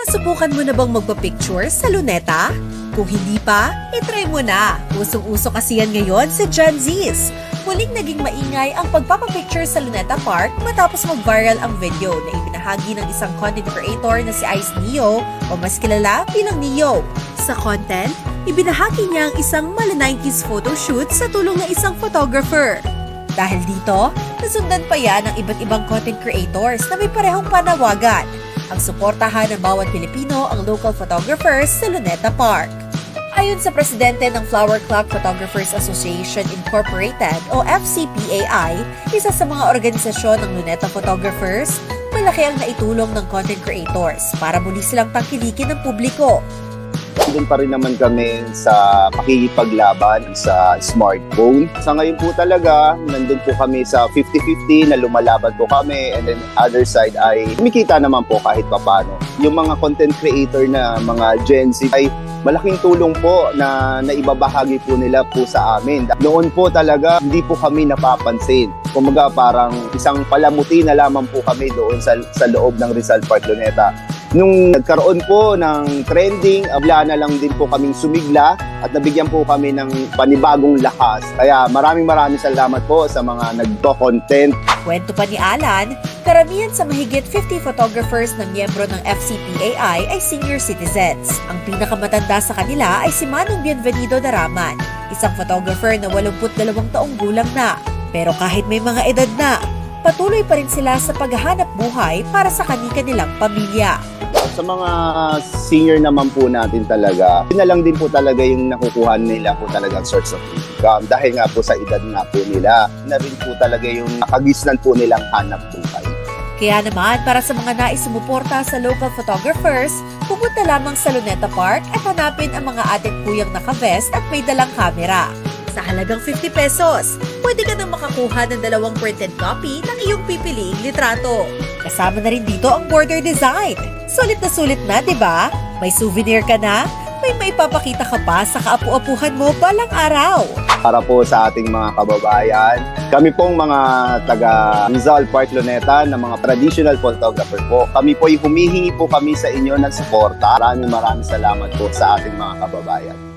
Nasubukan mo na bang magpa-picture sa Luneta? Kung hindi pa, itry mo na. Usong-uso kasi yan ngayon sa Gen Zs. Muling naging maingay ang pagpapapicture sa Luneta Park matapos mag-viral ang video na ibinahagi ng isang content creator na si Ice Neo o mas kilala bilang Neo. Sa content, ibinahagi niya ang isang mala-90s photoshoot sa tulong ng isang photographer. Dahil dito, nasundan pa yan ng iba't ibang content creators na may parehong panawagan. Ang suportahan ng bawat Pilipino ang local photographers sa Luneta Park. Ayon sa presidente ng Flower Clock Photographers Association Incorporated o FCPAI, isa sa mga organisasyon ng Luneta Photographers, malaki ang naitulong ng content creators para muli silang tangkilikin ng publiko. Doon pa rin naman kami sa pakikipaglaban sa smartphone. Sa ngayon po talaga, nandun po kami sa 50-50 na lumalaban po kami, and then other side ay kumikita naman po kahit papano. Yung mga content creator na mga Gen Z ay malaking tulong po na naibabahagi po nila po sa amin. Noon po talaga, hindi po kami napapansin. Kumaga parang isang palamuti na lamang po kami doon sa loob ng Rizal Park, Luneta. Nung nagkaroon po ng trending, abla na lang din po kaming sumigla at nabigyan po kami ng panibagong lakas. Kaya maraming salamat po sa mga nagko-content. Kwento pa ni Alan, karamihan sa mahigit 50 photographers na miyembro ng FCPAI ay senior citizens. Ang pinakamatanda sa kanila ay si Manong Bienvenido Daraman, isang photographer na 82 taong gulang na. Pero kahit may mga edad na, patuloy pa rin sila sa paghahanap buhay para sa kani-kanilang pamilya. Sa mga senior naman po natin talaga, yun na lang din po talaga yung nakukuha nila po talagang source of income. Dahil nga po sa edad nga po nila, na rin po talaga yung nakagisnan po nilang hanap buhay. Kaya naman, para sa mga nais sumuporta sa local photographers, pupunta lamang sa Luneta Park at hanapin ang mga ating kuyang naka-vest at may dalang kamera. Sa halagang 50 pesos, pwede ka nang makakuha ng 2 printed copy ng iyong pipiliing litrato. Kasama na rin dito ang border design. Sulit na, di ba? May souvenir ka na? May maipapakita ka pa sa kaapu-apuhan mo balang araw. Para po sa ating mga kababayan, kami pong mga taga Rizal Park, Luneta na mga traditional photographer po. Kami po humihingi po kami sa inyo ng suporta. Maraming salamat po sa ating mga kababayan.